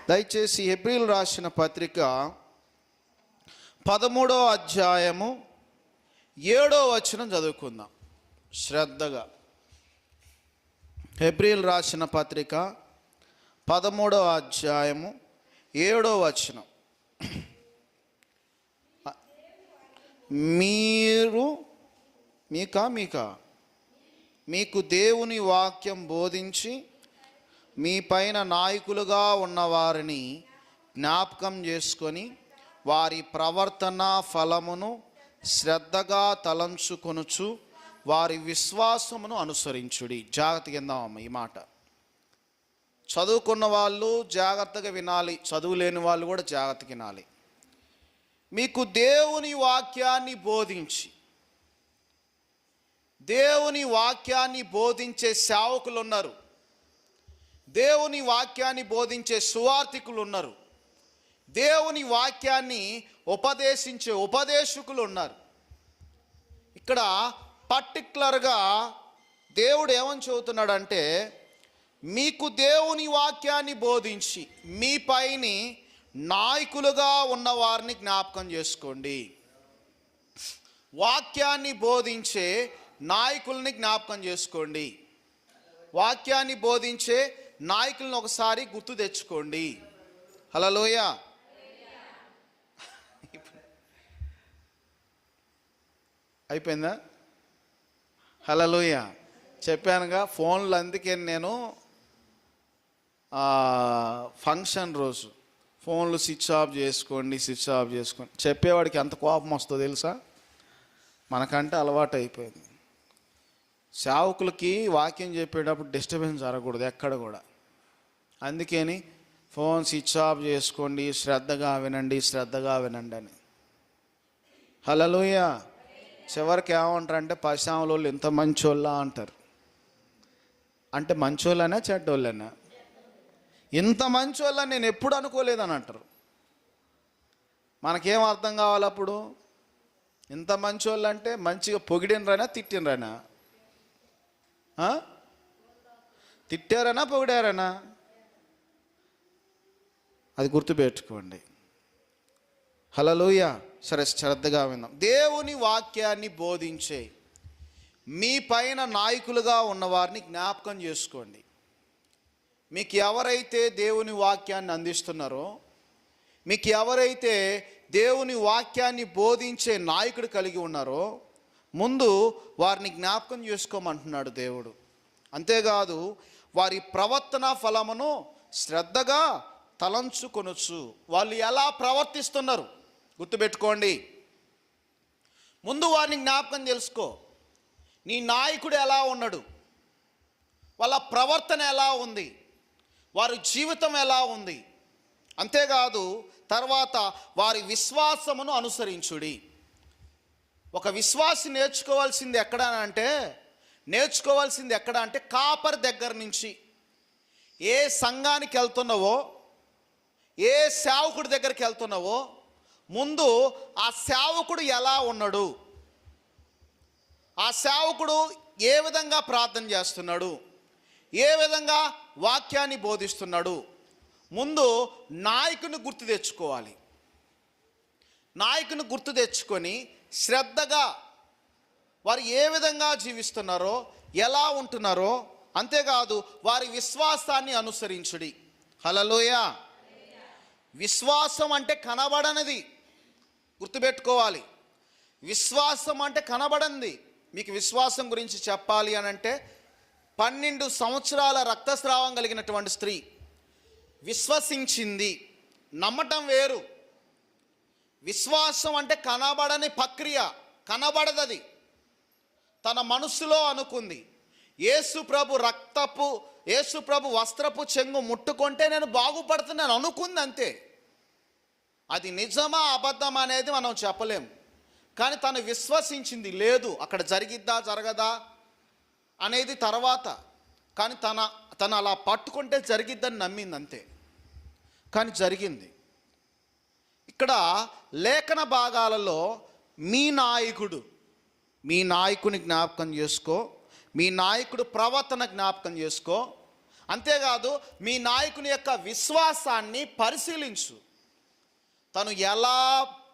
దయచేసి హెబ్రీయులకు రాసిన పత్రిక 13వ అధ్యాయము 7వ వచనం చదువుకుందాం శ్రద్ధగా. హెబ్రీయులకు రాసిన పత్రిక 13వ అధ్యాయము 7వ వచనం. మీకు దేవుని వాక్యం బోధించి మీ పైన నాయకులుగా ఉన్నవారిని జ్ఞాపకం చేసుకొని వారి ప్రవర్తన ఫలమును శ్రద్ధగా తలంచుకొనుచు వారి విశ్వాసమును అనుసరించుడి. జాగ్రత్తగా విందామమ్మ ఈ మాట. చదువుకున్న వాళ్ళు జాగ్రత్తగా వినాలి, చదువులేని వాళ్ళు కూడా జాగ్రత్తగా వినాలి. మీకు దేవుని వాక్యాన్ని బోధించి, దేవుని వాక్యాన్ని బోధించే సేవకులు ఉన్నారు, దేవుని వాక్యాన్ని బోధించే సువార్థికులు ఉన్నారు, దేవుని వాక్యాన్ని ఉపదేశించే ఉపదేశకులు ఉన్నారు. ఇక్కడ పర్టిక్యులర్గా దేవుడు ఏమని చెబుతున్నాడంటే, మీకు దేవుని వాక్యాన్ని బోధించి మీ పైని నాయకులుగా ఉన్నవారిని జ్ఞాపకం చేసుకోండి. వాక్యాన్ని బోధించే నాయకుల్ని జ్ఞాపకం చేసుకోండి. వాక్యాన్ని బోధించే నాయకులను ఒకసారి గుర్తు తెచ్చుకోండి. హల్లెలూయ. అయిపోయిందా? హల్లెలూయ. చెప్పానుగా ఫోన్లు, అందుకే నేను ఫంక్షన్ రోజు ఫోన్లు స్విచ్ ఆఫ్ చేసుకోండి చెప్పేవాడికి ఎంత కోపం వస్తుందో తెలుసా? మనకంటే అలవాటు అయిపోయింది. సేవకులకి వాక్యం చెప్పేటప్పుడు డిస్టర్బెన్స్ జరగకూడదు ఎక్కడ కూడా. అందుకని ఫోన్ స్విచ్ ఆఫ్ చేసుకోండి, శ్రద్ధగా వినండి అని. హల్లెలూయ. చివరికి ఏమంటారంటే పశాములోళ్ళు ఇంత మంచోళ్ళ అంటారు. అంటే మంచోళ్ళనా చెడ్డోళ్ళనా? ఇంత మంచోళ్ళని నేను ఎప్పుడు అనుకోలేదని అంటారు. మనకేం అర్థం కావాలి అప్పుడు? ఇంత మంచోళ్ళు అంటే మంచిగా పొగిడినరైనా తిట్టినరైనా? తిట్టారనా పొగిడారనా? అది గుర్తుపెట్టుకోండి. హల్లెలూయ. సరే, శ్రద్ధగా విందాం. దేవుని వాక్యాన్ని బోధించే మీ పైన నాయకులుగా ఉన్నవారిని జ్ఞాపకం చేసుకోండి. మీకు ఎవరైతే దేవుని వాక్యాన్ని అందిస్తున్నారో, మీకు ఎవరైతే దేవుని వాక్యాన్ని బోధించే నాయకుడు కలిగి ఉన్నారో, ముందు వారిని జ్ఞాపకం చేసుకోమంటున్నాడు దేవుడు. అంతేకాదు వారి ప్రవర్తన ఫలమును శ్రద్ధగా తలంచుకొనొచ్చు. వాళ్ళు ఎలా ప్రవర్తిస్తున్నారు గుర్తుపెట్టుకోండి. ముందు వారిని జ్ఞాపకం తెలుసుకో. నీ నాయకుడు ఎలా ఉన్నాడు, వాళ్ళ ప్రవర్తన ఎలా ఉంది, వారి జీవితం ఎలా ఉంది. అంతేకాదు తర్వాత వారి విశ్వాసమును అనుసరించుడి. ఒక విశ్వాసి నేర్చుకోవాల్సింది ఎక్కడ అంటే కాపరి దగ్గర నుంచి. ఏ సంఘానికి వెళ్తున్నావో, ఏ సేవకుడి దగ్గరికి వెళ్తున్నావో, ముందు ఆ సేవకుడు ఎలా ఉన్నాడు, ఆ సేవకుడు ఏ విధంగా ప్రార్థన చేస్తున్నాడు, ఏ విధంగా వాక్యాన్ని బోధిస్తున్నాడు, ముందు నాయకుని గుర్తు తెచ్చుకోవాలి. నాయకుని గుర్తు తెచ్చుకొని శ్రద్ధగా వారు ఏ విధంగా జీవిస్తున్నారో, ఎలా ఉంటున్నారో, అంతేకాదు వారి విశ్వాసాన్ని అనుసరించుడి. హల్లెలూయ. విశ్వాసం అంటే కనబడనిది గుర్తుపెట్టుకోవాలి. విశ్వాసం అంటే కనబడంది. మీకు విశ్వాసం గురించి చెప్పాలి అని అంటే 12 సంవత్సరాల రక్తస్రావం కలిగినటువంటి స్త్రీ విశ్వసించింది. నమ్మటం వేరు. విశ్వాసం అంటే కనబడని ప్రక్రియ, కనబడదది. తన మనసులో అనుకుంది, యేసు ప్రభు వస్త్రపు చెంగు ముట్టుకుంటే నేను బాగుపడుతున్నాను అనుకుంది, అంతే. అది నిజమా అబద్ధమా అనేది మనం చెప్పలేము. కానీ తను విశ్వసించింది. లేదు అక్కడ జరిగిద్దా జరగదా అనేది తర్వాత, కానీ తను అలా పట్టుకుంటే జరిగిద్దని నమ్మింది, అంతే. కానీ జరిగింది. ఇక్కడ లేఖన భాగాలలో మీ నాయకుని జ్ఞాపకం చేసుకో, మీ నాయకుడు ప్రవర్తన జ్ఞాపకం చేసుకో. అంతేకాదు మీ నాయకుని యొక్క విశ్వాసాన్ని పరిశీలించు. తను ఎలా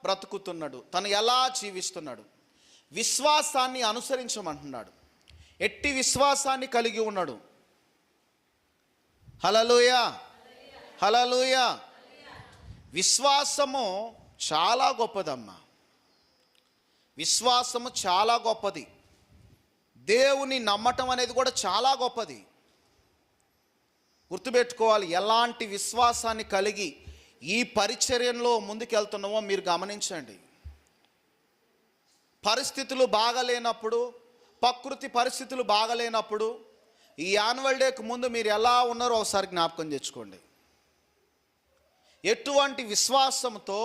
బ్రతుకుతున్నాడు, తను ఎలా జీవిస్తున్నాడు, విశ్వాసాన్ని అనుసరించమంటున్నాడు. ఎట్టి విశ్వాసాన్ని కలిగి ఉన్నాడు. హల్లెలూయా, హల్లెలూయా. విశ్వాసము చాలా గొప్పదమ్మా. విశ్వాసము చాలా గొప్పది. దేవుని నమ్మటం అనేది కూడా చాలా గొప్పది. గుర్తుపెట్టుకోవాలి. ఎలాంటి విశ్వాసాన్ని కలిగి ఈ పరిచర్యలో ముందుకెళ్తున్నామో మీరు గమనించండి. పరిస్థితులు బాగలేనప్పుడు, ప్రకృతి పరిస్థితులు బాగలేనప్పుడు, ఈ యాన్యువల్ డేకి ముందు మీరు ఎలా ఉన్నారో ఒకసారి జ్ఞాపకం తెచ్చుకోండి. ఎటువంటి విశ్వాసంతో,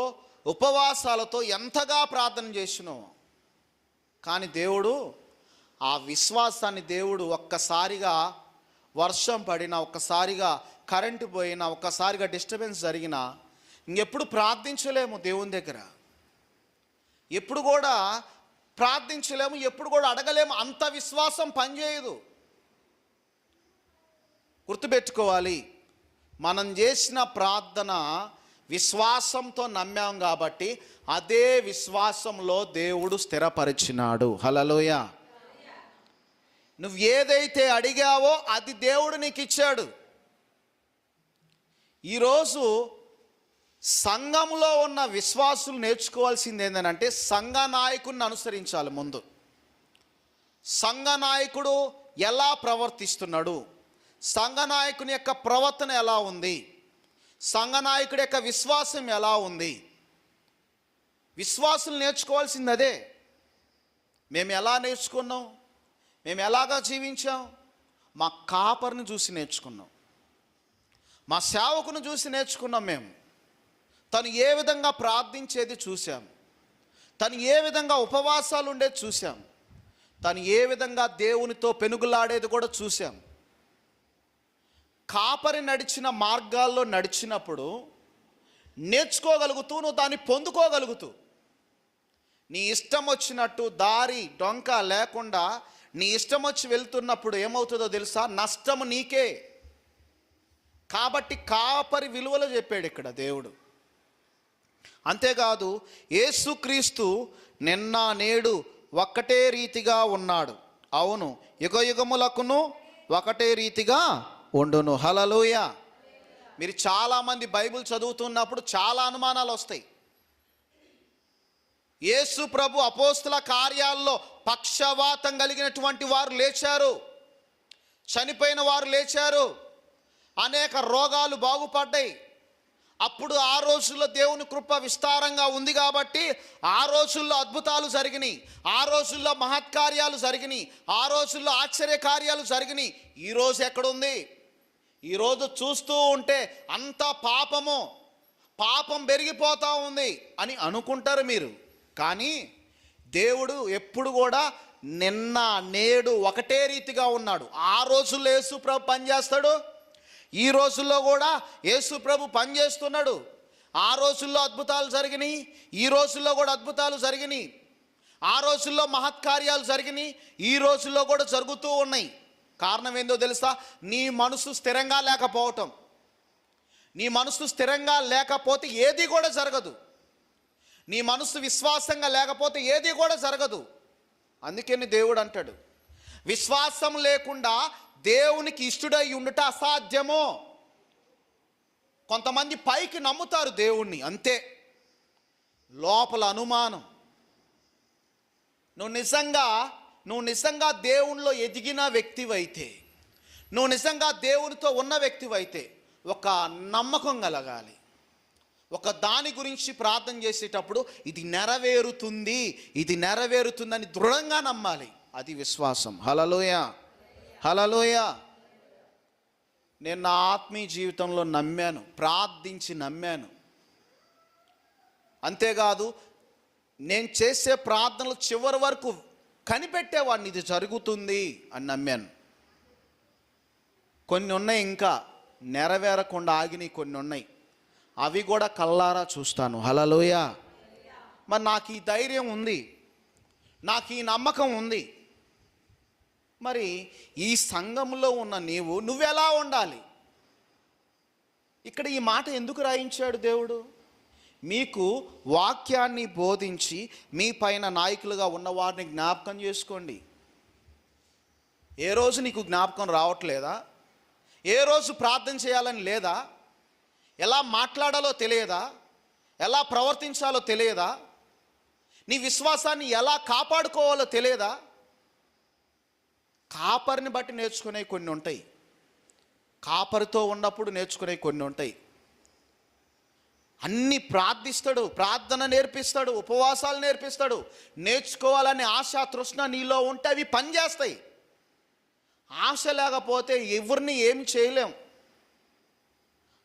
ఉపవాసాలతో ఎంతగా ప్రార్థన చేసినో, కానీ దేవుడు ఆ విశ్వాసాన్ని దేవుడు ఒక్కసారిగా వర్షం పడినా, ఒక్కసారిగా కరెంటు పోయినా, ఒక్కసారిగా డిస్టర్బెన్స్ జరిగినా ఇంకెప్పుడు ప్రార్థించలేము. దేవుని దగ్గర ఎప్పుడు కూడా ప్రార్థించలేము, ఎప్పుడు కూడా అడగలేము. అంత విశ్వాసం పనిచేయదు. గుర్తుపెట్టుకోవాలి. మనం చేసిన ప్రార్థన విశ్వాసంతో నమ్మాం కాబట్టి అదే విశ్వాసంలో దేవుడు స్థిరపరిచినాడు. హల్లెలూయా. నువ్వు ఏదైతే అడిగావో అది దేవుడు నీకు ఇచ్చాడు. ఈరోజు సంఘంలో ఉన్న విశ్వాసులు నేర్చుకోవాల్సింది ఏంటంటే సంఘ నాయకుడిని అనుసరించాలి. ముందు సంఘ నాయకుడు ఎలా ప్రవర్తిస్తున్నాడు, సంఘ నాయకుని యొక్క ప్రవర్తన ఎలా ఉంది, సంఘ నాయకుడి యొక్క విశ్వాసం ఎలా ఉంది, విశ్వాసులు నేర్చుకోవాల్సింది అదే. మేము ఎలా నేర్చుకున్నాం, మేము ఎలాగా జీవించాం, మా కాపరిని చూసి నేర్చుకున్నాం, మా సేవకుని చూసి నేర్చుకున్నాం. మేము తను ఏ విధంగా ప్రార్థించేది చూసాం, తను ఏ విధంగా ఉపవాసాలు ఉండేది చూసాం, తను ఏ విధంగా దేవునితో పెనుగులాడేది కూడా చూసాం. కాపరి నడిచిన మార్గాల్లో నడిచినప్పుడు నేర్చుకోగలుగుతూ, నువ్వు దాన్ని పొందుకోగలుగుతూ, నీ ఇష్టం వచ్చినట్టు దారి డొంక లేకుండా నీ ఇష్టం వచ్చి వెళ్తున్నప్పుడు ఏమవుతుందో తెలుసా? నష్టము నీకే. కాబట్టి కాపరి విలువలు చెప్పాడు ఇక్కడ దేవుడు. అంతేకాదు యేసుక్రీస్తు నిన్న నేడు ఒక్కటే రీతిగా ఉన్నాడు. అవును, యుగ యుగములకును ఒకటే రీతిగా ఉండును. హల్లెలూయా. మీరు చాలామంది బైబిల్ చదువుతున్నప్పుడు చాలా అనుమానాలు వస్తాయి. యేసు ప్రభు అపోస్తుల కార్యాల్లో పక్షవాతం కలిగినటువంటి వారు లేచారు, చనిపోయిన వారు లేచారు, అనేక రోగాలు బాగుపడ్డాయి. అప్పుడు ఆ రోజుల్లో దేవుని కృప విస్తారంగా ఉంది కాబట్టి ఆ రోజుల్లో అద్భుతాలు జరిగినాయి, ఆ రోజుల్లో మహత్కార్యాలు జరిగినాయి, ఆ రోజుల్లో ఆశ్చర్యకార్యాలు జరిగినాయి. ఈరోజు ఎక్కడుంది? ఈరోజు చూస్తూ ఉంటే అంతా పాపం పెరిగిపోతూ ఉంది అని అనుకుంటారు మీరు. కానీ దేవుడు ఎప్పుడు కూడా నిన్న నేడు ఒకటే రీతిగా ఉన్నాడు. ఆ రోజుల్లో యేసు ప్రభు పనిచేస్తాడు, ఈ రోజుల్లో కూడా యేసు ప్రభు పనిచేస్తున్నాడు. ఆ రోజుల్లో అద్భుతాలు జరిగినాయి, ఈ రోజుల్లో కూడా అద్భుతాలు జరిగినాయి. ఆ రోజుల్లో మహత్కార్యాలు జరిగినాయి, ఈ రోజుల్లో కూడా జరుగుతూ ఉన్నాయి. కారణం ఏందో తెలుసా? నీ మనసు స్థిరంగా లేకపోవటం. నీ మనసు స్థిరంగా లేకపోతే ఏది కూడా జరగదు. నీ మనసు విశ్వాసంగా లేకపోతే ఏది కూడా జరగదు. అందుకని దేవుడు అంటాడు, విశ్వాసం లేకుండా దేవునికి ఇష్టడై ఉండుట అసాధ్యమో. కొంతమంది పైకి నమ్ముతారు దేవుణ్ణి, అంతే, లోపల అనుమానం. నువ్వు నిజంగా దేవునిలో ఎదిగిన వ్యక్తివైతే, నువ్వు నిజంగా దేవునితో ఉన్న వ్యక్తివైతే ఒక నమ్మకం కలగాలి. ఒక దాని గురించి ప్రార్థన చేసేటప్పుడు ఇది నెరవేరుతుందని దృఢంగా నమ్మాలి. అది విశ్వాసం. హల్లెలూయా, హల్లెలూయా. నేను నా ఆత్మీయ జీవితంలో నమ్మాను, ప్రార్థించి నమ్మాను. అంతేకాదు నేను చేసే ప్రార్థనలు చివరి వరకు కనిపెట్టేవాడిని, ఇది జరుగుతుంది అని నమ్మాను. కొన్ని ఉన్నాయి ఇంకా నెరవేరకుండా ఆగినాయి, కొన్ని ఉన్నాయి, అవి కూడా కల్లారా చూస్తాను. హల్లెలూయా. మరి నాకు ఈ ధైర్యం ఉంది, నాకు ఈ నమ్మకం ఉంది. మరి ఈ సంఘంలో ఉన్న నువ్వెలా ఉండాలి? ఇక్కడ ఈ మాట ఎందుకు రాయించాడు దేవుడు? మీకు వాక్యాన్ని బోధించి మీ పైన నాయకులుగా ఉన్నవారిని జ్ఞాపకం చేసుకోండి. ఏ రోజు నీకు జ్ఞాపకం రావట్లేదా? ఏ రోజు ప్రార్థన చేయాలని లేదా? ఎలా మాట్లాడాలో తెలియదా? ఎలా ప్రవర్తించాలో తెలియదా? నీ విశ్వాసాన్ని ఎలా కాపాడుకోవాలో తెలియదా? కాపరిని బట్టి నేర్చుకునే కొన్ని ఉంటాయి, కాపరితో ఉన్నప్పుడు నేర్చుకునే కొన్ని ఉంటాయి. అన్నీ ప్రార్థిస్తాడు, ప్రార్థన నేర్పిస్తాడు, ఉపవాసాలు నేర్పిస్తాడు. నేర్చుకోవాలనే ఆశ తృష్ణ నీలో ఉంటే అవి పనిచేస్తాయి. ఆశ లేకపోతే ఎవరిని ఏమి చేయలేం.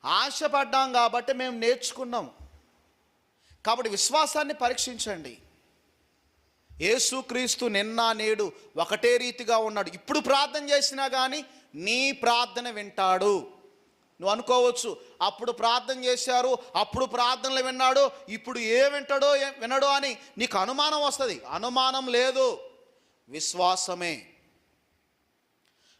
ఆశపడ్డాం కాబట్టి మేము నేర్చుకున్నాం. కాబట్టి విశ్వాసాన్ని పరీక్షించండి. యేసుక్రీస్తు నిన్న నేడు ఒకటే రీతిగా ఉన్నాడు. ఇప్పుడు ప్రార్థన చేసినా కానీ నీ ప్రార్థన వింటాడు. నువ్వు అనుకోవచ్చు, అప్పుడు ప్రార్థన చేశారు, అప్పుడు ప్రార్థనలు విన్నాడు, ఇప్పుడు వింటాడో వినడో అని నీకు అనుమానం వస్తుంది. అనుమానం లేదు, విశ్వాసమే.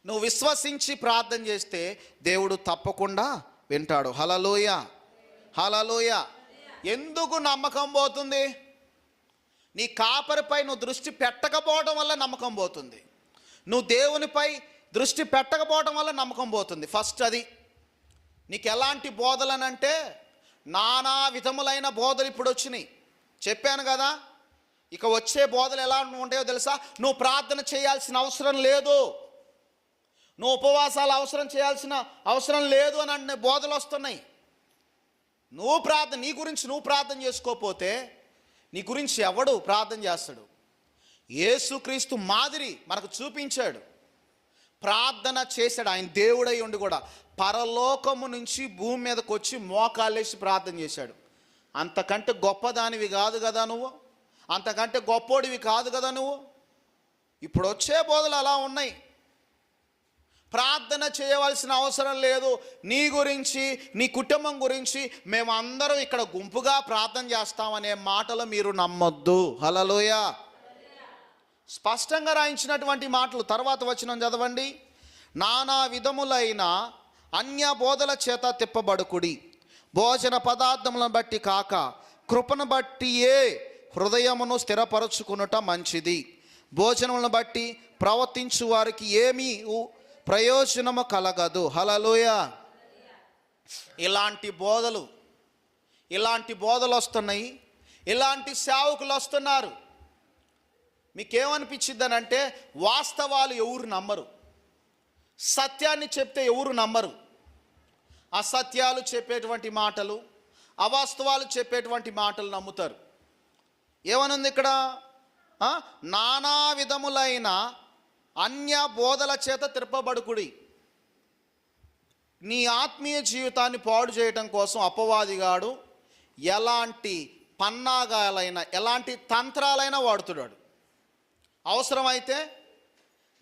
నువ్వు విశ్వసించి ప్రార్థన చేస్తే దేవుడు తప్పకుండా వింటాడు. హల్లెలూయ, హల్లెలూయ. ఎందుకు నమ్మకం పోతుంది? నీ కాపరిపై నువ్వు దృష్టి పెట్టకపోవడం వల్ల నమ్మకం పోతుంది. నువ్వు దేవునిపై దృష్టి పెట్టకపోవడం వల్ల నమ్మకం పోతుంది. ఫస్ట్ అది. నీకు ఎలాంటి బోధలనంటే నానా విధములైన బోధలు ఇప్పుడు వచ్చినాయి. చెప్పాను కదా, ఇక వచ్చే బోధలు ఎలా ఉంటాయో తెలుసా? నువ్వు ప్రార్థన చేయాల్సిన అవసరం లేదు, నువ్వు ఉపవాసాలు చేయాల్సిన అవసరం లేదు అని అంటే బోధలు వస్తున్నాయి. నీ గురించి నువ్వు ప్రార్థన చేసుకోకపోతే నీ గురించి ఎవడు ప్రార్థన చేస్తాడు? యేసుక్రీస్తు మాదిరి మనకు చూపించాడు, ప్రార్థన చేశాడు. ఆయన దేవుడై ఉండి కూడా పరలోకము నుంచి భూమి మీదకి వచ్చి మోకాళ్ళేసి ప్రార్థన చేశాడు. అంతకంటే గొప్పదానివి కాదు కదా నువ్వు, అంతకంటే గొప్పోడివి కాదు కదా నువ్వు. ఇప్పుడు వచ్చే బోధలు అలా ఉన్నాయి. ప్రార్థన చేయవలసిన అవసరం లేదు, నీ గురించి నీ కుటుంబం గురించి మేమందరం ఇక్కడ గుంపుగా ప్రార్థన చేస్తామనే మాటలు మీరు నమ్మొద్దు. హల్లెలూయ. స్పష్టంగా రాయించినటువంటి మాటలు. తర్వాత వచనం చదవండి. నానా విధములైన అన్య బోధల చేత తిప్పబడుకుడి, భోజన పదార్థములను బట్టి కాక కృపను బట్టియే హృదయమును స్థిరపరచుకునుట మంచిది. భోజనములను బట్టి ప్రవర్తించు వారికి ఏమీ ప్రయోజనము కలగదు. హల్లెలూయ. ఇలాంటి బోధలు వస్తున్నాయి, ఇలాంటి సేవకులు వస్తున్నారు. మీకేమనిపించిద్దనంటే వాస్తవాలు ఎవరు నమ్మరు, సత్యాన్ని చెప్తే ఎవరు నమ్మరు. అసత్యాలు చెప్పేటువంటి మాటలు, అవాస్తవాలు చెప్పేటువంటి మాటలు నమ్ముతారు. ఏమనుంది ఇక్కడ? నానా విధములైన అన్య బోధల చేత తిప్పబడుకుడి. నీ ఆత్మీయ జీవితాన్ని పాడు చేయడం కోసం అపవాదిగాడు ఎలాంటి పన్నాగాలైనా ఎలాంటి తంత్రాలైనా వాడుతున్నాడు. అవసరమైతే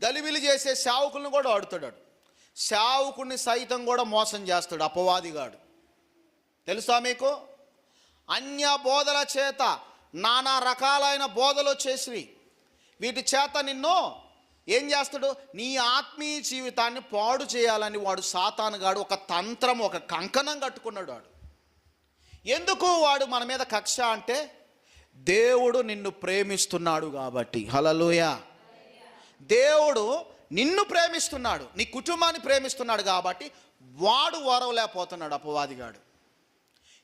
గలిబిలి చేసే సేవకులను కూడా వాడుతున్నాడు. సేవకుడిని సైతం కూడా మోసం చేస్తాడు అపవాదిగాడు. తెలుసా మీకు? అన్య బోధల చేత నానా రకాలైన బోధలు వచ్చేసి వీటి చేత నిన్ను ఏం చేస్తాడు? నీ ఆత్మీయ జీవితాన్ని పాడు చేయాలని వాడు సాతానుగాడు ఒక తంత్రం, ఒక కంకణం కట్టుకున్నాడు వాడు. ఎందుకు వాడు మన మీద కక్ష అంటే దేవుడు నిన్ను ప్రేమిస్తున్నాడు కాబట్టి. హల్లెలూయ. దేవుడు నిన్ను ప్రేమిస్తున్నాడు, నీ కుటుంబాన్ని ప్రేమిస్తున్నాడు కాబట్టి వాడు ఓరవలేకపోతున్నాడు అపవాదిగాడు.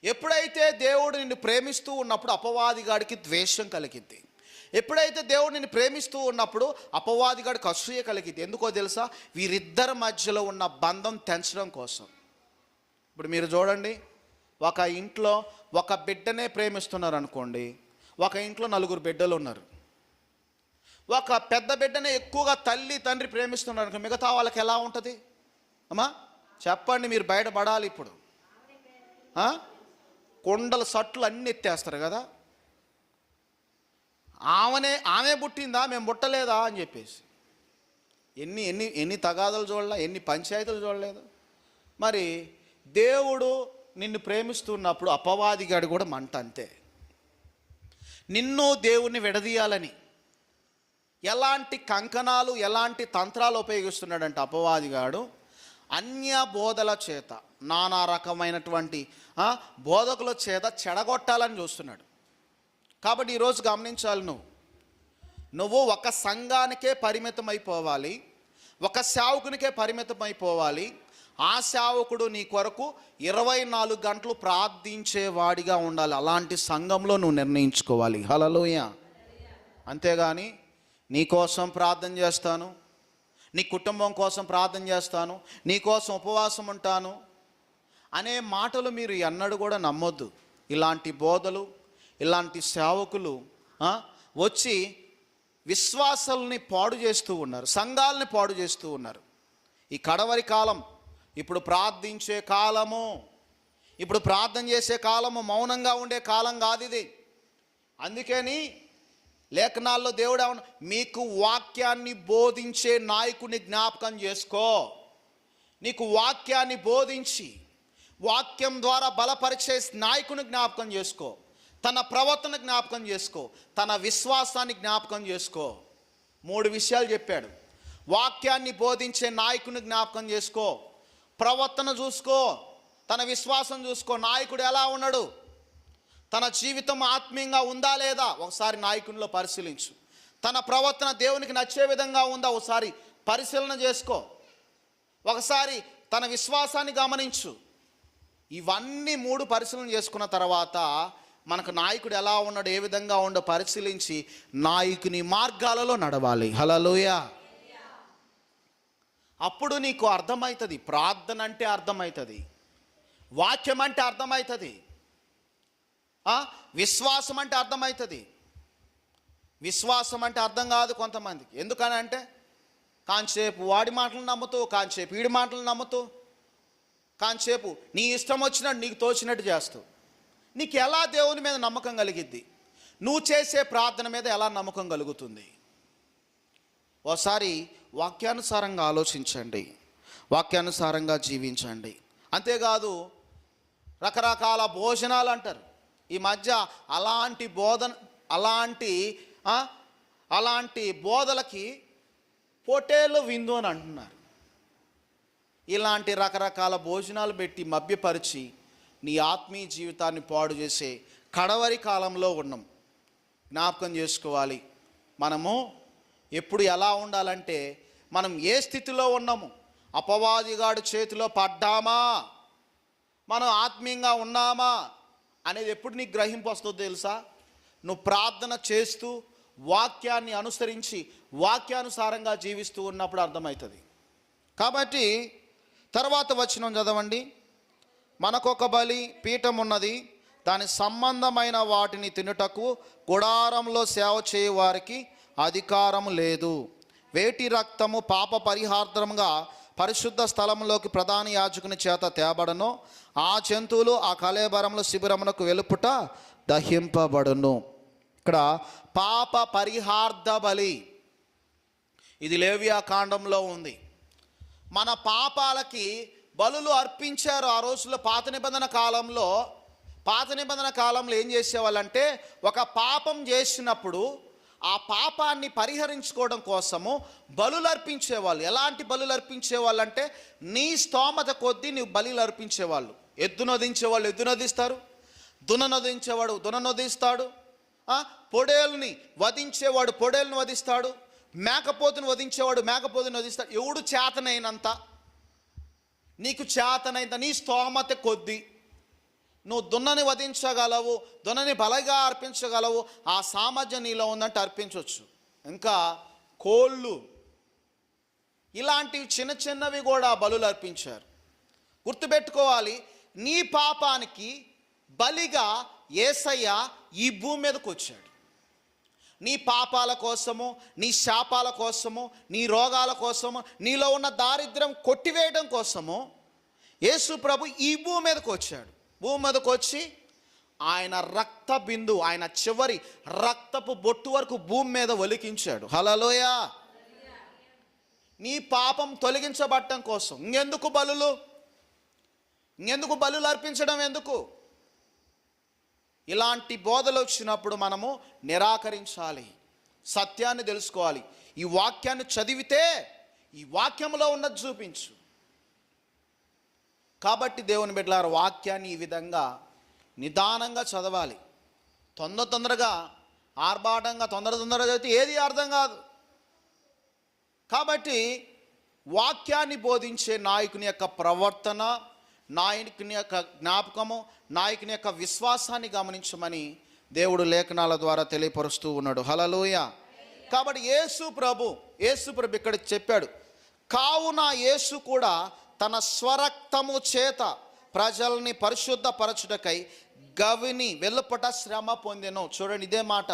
ఎప్పుడైతే దేవుడు నిన్ను ప్రేమిస్తూ ఉన్నప్పుడు అపవాదిగాడికి ద్వేషం కలిగిద్ది. ఎప్పుడైతే దేవుడు నిన్ను ప్రేమిస్తూ ఉన్నప్పుడు అపవాదిగాడికి అసూయ కలిగిద్ది. ఎందుకో తెలుసా? వీరిద్దరి మధ్యలో ఉన్న బంధం తెంచడం కోసం. ఇప్పుడు మీరు చూడండి, ఒక ఇంట్లో ఒక బిడ్డనే ప్రేమిస్తున్నారు అనుకోండి, ఒక ఇంట్లో 4 బిడ్డలు ఉన్నారు. ఒక పెద్ద బిడ్డనే ఎక్కువగా తల్లి తండ్రి ప్రేమిస్తున్నారు అనుకో, మిగతా వాళ్ళకి ఎలా ఉంటుంది అమ్మా? చెప్పండి, మీరు బయటపడాలి ఇప్పుడు. కొండల సట్లు అన్నీ ఎత్తేస్తారు కదా. ఆమె పుట్టిందా, మేము పుట్టలేదా అని చెప్పేసి ఎన్ని ఎన్ని ఎన్ని తగాదాలు చూడలే, ఎన్ని పంచాయతీలు చూడలేదు. మరి దేవుడు నిన్ను ప్రేమిస్తున్నప్పుడు అపవాదిగాడు కూడా మంట అంతే. నిన్ను దేవుణ్ణి విడదీయాలని ఎలాంటి కంకణాలు, ఎలాంటి తంత్రాలు ఉపయోగిస్తున్నాడంటే అపవాదిగాడు అన్య బోధల చేత, నానా రకమైనటువంటి బోధకుల చేత చెడగొట్టాలని చూస్తున్నాడు. కాబట్టి ఈరోజు గమనించాలి, నువ్వు ఒక సంఘానికే పరిమితం అయిపోవాలి, ఒక సేవకునికే పరిమితం అయిపోవాలి. ఆ సేవకుడు నీ కొరకు 24 గంటలు ప్రార్థించేవాడిగా ఉండాలి. అలాంటి సంఘంలో నువ్వు నిర్ణయించుకోవాలి. హల్లెలూయా. అంతేగాని నీ కోసం ప్రార్థన చేస్తాను, నీ కుటుంబం కోసం ప్రార్థన చేస్తాను, నీ కోసం ఉపవాసం ఉంటాను అనే మాటలు మీరు ఎన్నడూ కూడా నమ్మొద్దు. ఇలాంటి బోధలు, ఇలాంటి సేవకులు వచ్చి విశ్వాసాలని పాడు చేస్తూ ఉన్నారు, సంఘాలని పాడు చేస్తూ ఉన్నారు. ఈ కడవరి కాలం, ఇప్పుడు ప్రార్థించే కాలము, ఇప్పుడు ప్రార్థన చేసే కాలము, మౌనంగా ఉండే కాలం కాదు ఇది. అందుకని లేఖనాల్లో దేవుడు మీకు వాక్యాన్ని బోధించే నాయకుని జ్ఞాపకం చేసుకో. నీకు వాక్యాన్ని బోధించి వాక్యం ద్వారా బలపరిచే నాయకుని జ్ఞాపకం చేసుకో. తన ప్రవర్తన జ్ఞాపకం చేసుకో, తన విశ్వాసాన్ని జ్ఞాపకం చేసుకో. 3 విషయాలు చెప్పాడు. వాక్యాన్ని బోధించే నాయకుని జ్ఞాపకం చేసుకో, ప్రవర్తన చూసుకో, తన విశ్వాసం చూసుకో. నాయకుడు ఎలా ఉన్నాడు, తన జీవితం ఆత్మీయంగా ఉందా లేదా ఒకసారి నాయకునిలో పరిశీలించు. తన ప్రవర్తన దేవునికి నచ్చే విధంగా ఉందా ఒకసారి పరిశీలన చేసుకో. ఒకసారి తన విశ్వాసాన్ని గమనించు. ఇవన్నీ 3 పరిశీలన చేసుకున్న తర్వాత మనకు నాయకుడు ఎలా ఉన్నాడు, ఏ విధంగా ఉండో పరిశీలించి నాయకుని మార్గాలలో నడవాలి. హల్లెలూయా. అప్పుడు నీకు అర్థమవుతుంది, ప్రార్థన అంటే అర్థమవుతుంది, వాక్యం అంటే అర్థమవుతుంది, విశ్వాసం అంటే అర్థమవుతుంది. విశ్వాసం అంటే అర్థం కాదు కొంతమందికి. ఎందుకని అంటే కాంచేపు వాడి మాటలు నమ్ముతూ, కాంచేపు వీడి మాటలు నమ్ముతూ, కాంచేపు నీ ఇష్టం వచ్చినట్టు నీకు తోచినట్టు చేస్తావు. నీకు ఎలా దేవుని మీద నమ్మకం కలిగిద్ది? నువ్వు చేసే ప్రార్థన మీద ఎలా నమ్మకం కలుగుతుంది? ఓసారి వాక్యానుసారంగా ఆలోచించండి, వాక్యానుసారంగా జీవించండి. అంతేకాదు రకరకాల భోజనాలు అంటారు ఈ మధ్య. అలాంటి బోధలకి పొటేలు విందు అని అంటున్నారు. ఇలాంటి రకరకాల భోజనాలు పెట్టి మభ్యపరిచి నీ ఆత్మీయ జీవితాన్ని పాడు చేసే కడవరి కాలంలో ఉన్నాం. జ్ఞాపకం చేసుకోవాలి, మనము ఎప్పుడు ఎలా ఉండాలంటే, మనం ఏ స్థితిలో ఉన్నాము, అపవాదిగాడు చేతిలో పడ్డామా, మనం ఆత్మీయంగా ఉన్నామా అనేది ఎప్పుడు నీకు గ్రహింపు వస్తుందో తెలుసా? నువ్వు ప్రార్థన చేస్తూ వాక్యాన్ని అనుసరించి వాక్యానుసారంగా జీవిస్తూ ఉన్నప్పుడు అర్థమవుతుంది. కాబట్టి తర్వాత వచనం చదవండి. మనకొక బలి పీఠం ఉన్నది, దాని సంబంధమైన వాటిని తినుటకు గుడారంలో సేవ చేయు వారికి అధికారం లేదు. వేటి రక్తము పాప పరిహార్థంగా పరిశుద్ధ స్థలంలోకి ప్రధాన యాజకుని చేత తేబడను, ఆ జంతువులు ఆ కళేబరంలో శిబిరమునకు వెలుపుట దహింపబడును. ఇక్కడ పాప పరిహార్థ బలి, ఇది లేవియా కాండంలో ఉంది. మన పాపాలకి బలులు అర్పించారు ఆ రోజుల్లో. పాత నిబంధన కాలంలో ఏం చేసేవాళ్ళంటే, ఒక పాపం చేసినప్పుడు ఆ పాపాన్ని పరిహరించుకోవడం కోసము బలులు అర్పించేవాళ్ళు. ఎలాంటి బలులు అర్పించేవాళ్ళు అంటే, నీ స్తోమత కొద్దీ నీవు బలులు అర్పించేవాళ్ళు. ఎద్దు నదించేవాళ్ళు ఎద్దు నదిస్తారు, దున నదించేవాడు దున నదిస్తాడు, పొడేలుని వధించేవాడు పొడేలుని వధిస్తాడు, మేకపోతుని వధించేవాడు మేకపోతుని వధిస్తాడు. ఎవడు చేతనైనంత, నీకు చేతనైనంత నీ స్తోమత కొద్దీ నువ్వు దున్నని వధించగలవు, దున్నని బలగా అర్పించగలవు. ఆ సామర్థ్యం నీలో ఉందంటే అర్పించవచ్చు. ఇంకా కోళ్ళు, ఇలాంటివి చిన్న చిన్నవి కూడా బలులు అర్పించారు. గుర్తుపెట్టుకోవాలి, నీ పాపానికి బలిగా యేసయ్య ఈ భూమి మీదకి వచ్చాడు. నీ పాపాల కోసము, నీ శాపాల కోసము, నీ రోగాల కోసము, నీలో ఉన్న దారిద్ర్యం కొట్టివేయడం కోసము యేసు ప్రభు ఈ భూమి మీదకి వచ్చాడు. భూమి మీదకి వచ్చి ఆయన రక్త బిందు, ఆయన చివరి రక్తపు బొట్టు వరకు భూమి మీద ఒలికించాడు. హల్లెలూయా. నీ పాపం తొలగించబడటం కోసం ఇంకెందుకు బలులు అర్పించడం ఎందుకు? ఇలాంటి బోధలు వచ్చినప్పుడు మనము నిరాకరించాలి. సత్యాన్ని తెలుసుకోవాలి. ఈ వాక్యాన్ని చదివితే ఈ వాక్యంలో ఉన్నది చూపించు. కాబట్టి దేవుని బిడ్డలారా, వాక్యాన్ని ఈ విధంగా నిదానంగా చదవాలి. తొందరగా ఆర్భాటంగా తొందరగా చదివితే ఏది అర్థం కాదు. కాబట్టి వాక్యాన్ని బోధించే నాయకుని యొక్క ప్రవర్తన, నాయకుని యొక్క జ్ఞాపకము, నాయకుని యొక్క విశ్వాసాన్ని గమనించమని దేవుడు లేఖనాల ద్వారా తెలియపరుస్తూ ఉన్నాడు. హల్లెలూయా. కాబట్టి యేసు ప్రభు ఇక్కడ చెప్పాడు, కావున యేసు కూడా తన స్వరక్తము చేత ప్రజల్ని పరిశుద్ధపరచుటకై గవిని వెలుపట శ్రమ పొందెను. చూడండి, ఇదే మాట.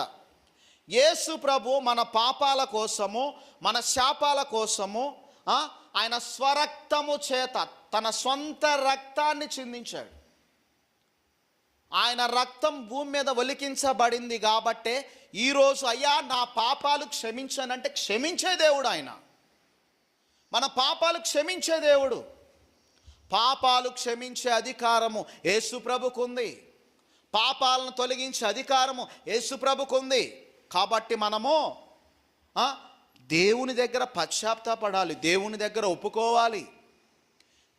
యేసు ప్రభు మన పాపాల కోసము, మన శాపాల కోసము ఆయన స్వరక్తము చేత తన సొంత రక్తాన్ని చిందించాడు. ఆయన రక్తం భూమి మీద ఒలికించబడింది కాబట్టే ఈరోజు అయ్యా నా పాపాలు క్షమించానంటే క్షమించే దేవుడు ఆయన. మన పాపాలు క్షమించే దేవుడు. పాపాలు క్షమించే అధికారము యేసు ప్రభుకుంది. పాపాలను తొలగించే అధికారము యేసు ప్రభుకుంది. కాబట్టి మనము దేవుని దగ్గర పశ్చాత్తాపడాలి, దేవుని దగ్గర ఒప్పుకోవాలి.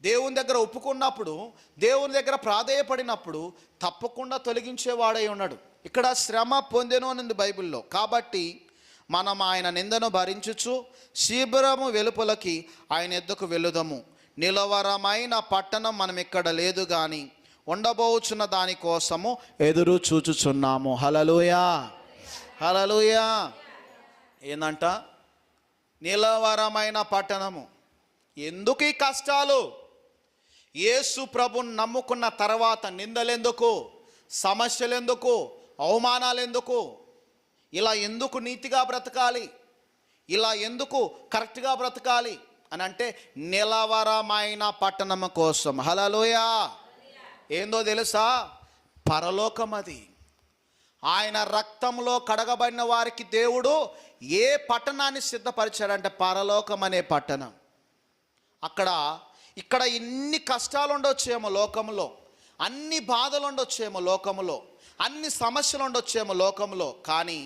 దేవుని దగ్గర ఒప్పుకున్నప్పుడు, దేవుని దగ్గర ప్రాధేయపడినప్పుడు తప్పకుండా తొలగించేవాడై ఉన్నాడు. ఇక్కడ శ్రమ పొందెను అని బైబిల్లో. కాబట్టి మనం ఆయన నిందను భరించుచు శిబిరము వెలుపలకి ఆయన ఎద్దుకు వెళ్ళుదము. నిలవరమైన పట్టణం మనం ఇక్కడ లేదు కానీ ఉండబోచున్న దానికోసము ఎదురు చూచుచున్నాము. హల్లెలూయా, హల్లెలూయా. ఏందంట? నిలవరమైన పట్టణము. ఎందుకు ఈ కష్టాలు? యేసు ప్రభుని నమ్ముకున్న తర్వాత నిందలెందుకు, సమస్యలెందుకు, అవమానాలెందుకు? ఇలా ఎందుకు నీతిగా బ్రతకాలి, ఇలా ఎందుకు కరెక్ట్గా బ్రతకాలి అని అంటే నిలవరమైన పట్టణము కోసం. హల్లెలూయా. ఏందో తెలుసా? పరలోకం అది. ఆయన రక్తంలో కడగబడిన వారికి దేవుడు ఏ పట్టణాన్ని సిద్ధపరిచాడంటే పరలోకం అనే పట్టణం. ఇక్కడ ఇన్ని కష్టాలు ఉండొచ్చేమో లోకంలో, అన్ని బాధలు ఉండొచ్చేమో లోకంలో, అన్ని సమస్యలు ఉండొచ్చేమో లోకంలో, కానీ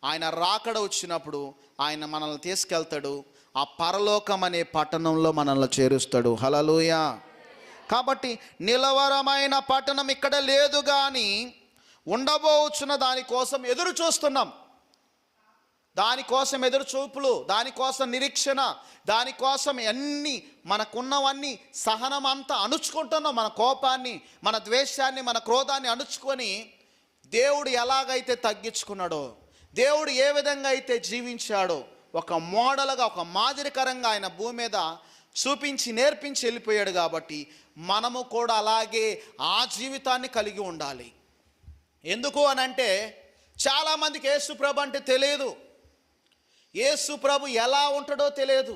ఆయన రాకడ వచ్చినప్పుడు ఆయన మనల్ని తీసుకెళ్తాడు. ఆ పరలోకం అనే పట్టణంలో మనల్ని చేరుస్తాడు. హల్లెలూయా. కాబట్టి నిలవరమైన పట్టణం ఇక్కడ లేదు కానీ ఉండబోచున్న దానికోసం ఎదురు చూస్తున్నాం. దానికోసం ఎదురు చూపులు, దానికోసం నిరీక్షణ, దానికోసం అన్నీ మనకున్నవన్నీ సహనం అంతా అణుచుకుంటున్నాం. మన కోపాన్ని, మన ద్వేషాన్ని, మన క్రోధాన్ని అణుచుకొని దేవుడు ఎలాగైతే తగ్గించుకున్నాడో, దేవుడు ఏ విధంగా అయితే జీవించాడో ఒక మోడల్గా, ఒక మాదిరికరంగా ఆయన భూమి మీద చూపించి నేర్పించి వెళ్ళిపోయాడు. కాబట్టి మనము కూడా అలాగే ఆ జీవితాన్ని కలిగి ఉండాలి. ఎందుకు అని అంటే చాలామందికి యేసు ప్రభు అంటే తెలియదు. యేసు ప్రభు ఎలా ఉంటాడో తెలియదు.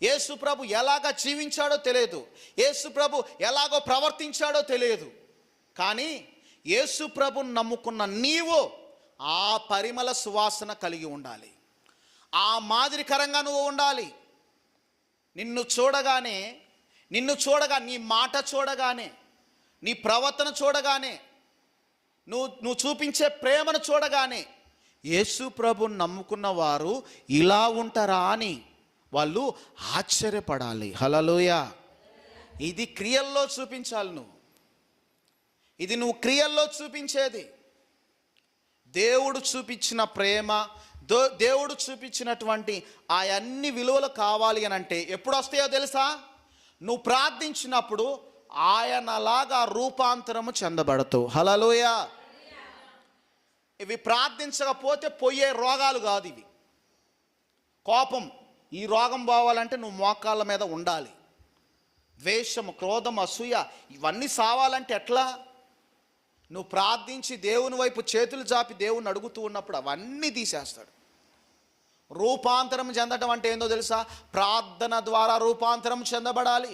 యేసు ప్రభు ఎలాగ జీవించాడో తెలియదు. యేసు ప్రభు ఎలాగో ప్రవర్తించాడో తెలియదు. కానీ యేసు ప్రభుని నమ్ముకున్న నీవు ఆ పరిమళ సువాసన కలిగి ఉండాలి. ఆ మాదిరికరంగా నువ్వు ఉండాలి. నిన్ను చూడగానే, నీ మాట చూడగానే, నీ ప్రవర్తన చూడగానే, నువ్వు చూపించే ప్రేమను చూడగానే యేసు ప్రభుని నమ్ముకున్న వారు ఇలా ఉంటారా అని వాళ్ళు ఆశ్చర్యపడాలి. హల్లెలూయా. ఇది క్రియల్లో చూపించాలి. నువ్వు క్రియల్లో చూపించేది. దేవుడు చూపించిన ప్రేమ, దేవుడు చూపించినటువంటి ఆ అన్ని విలువలు కావాలి అని అంటే ఎప్పుడు వస్తాయో తెలుసా? నువ్వు ప్రార్థించినప్పుడు ఆయనలాగా రూపాంతరము చెందబడతావు. హల్లెలూయా. ఇవి ప్రార్థించకపోతే పోయే రోగాలు కాదు ఇవి. కోపం, ఈ రోగం పోవాలంటే నువ్వు మోకాళ్ళ మీద ఉండాలి. ద్వేషము, క్రోధం, అసూయ ఇవన్నీ సావాలంటే ఎట్లా? నువ్వు ప్రార్థించి దేవుని వైపు చేతులు చాపి దేవుని అడుగుతూ ఉన్నప్పుడు అవన్నీ తీసేస్తాడు. రూపాంతరం చెందడం అంటే ఏందో తెలుసా? ప్రార్థన ద్వారా రూపాంతరం చెందబడాలి.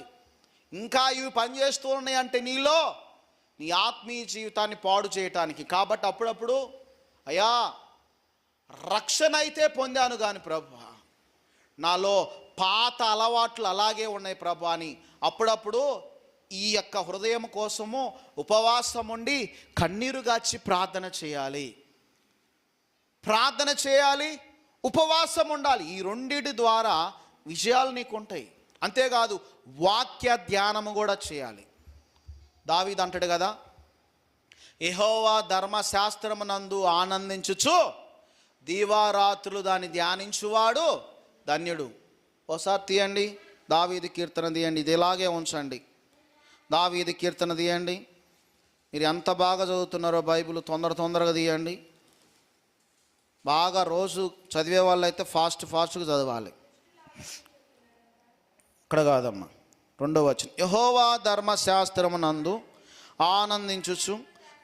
ఇంకా ఇవి పనిచేస్తూ ఉన్నాయి అంటే నీలో నీ ఆత్మీయ జీవితాన్ని పాడు చేయటానికి. కాబట్టి అప్పుడప్పుడు అయ్యా రక్షణ అయితే పొందాను కానీ ప్రభు, నాలో పాత అలవాట్లు అలాగే ఉన్నాయి ప్రభు అని అప్పుడప్పుడు ఈ యొక్క హృదయం కోసము ఉపవాసం ఉండి కన్నీరు గాచి ప్రార్థన చేయాలి. ఉపవాసం ఉండాలి. ఈ రెండిటి ద్వారా విజయాలు నీకు ఉంటాయి. అంతేకాదు వాక్య ధ్యానము కూడా చేయాలి. దావీదు అంటాడు కదా, యెహోవా ధర్మశాస్త్రమునందు ఆనందించుచు దీవారాత్రులు దాన్ని ధ్యానించువాడు ధన్యుడు. ఒకసారి తీయండి, దావీదు కీర్తన తీయండి. ఇది ఇలాగే ఉంచండి. దావీదు కీర్తన తీయండి. మీరు ఎంత బాగా చదువుతున్నారో బైబిల్ తొందరగా తీయండి. బాగా రోజు చదివే వాళ్ళు అయితే ఫాస్ట్గా చదవాలి. ఇక్కడ కాదమ్మా, 2వ వచనం. యెహోవా ధర్మశాస్త్రమునందు ఆనందించుచు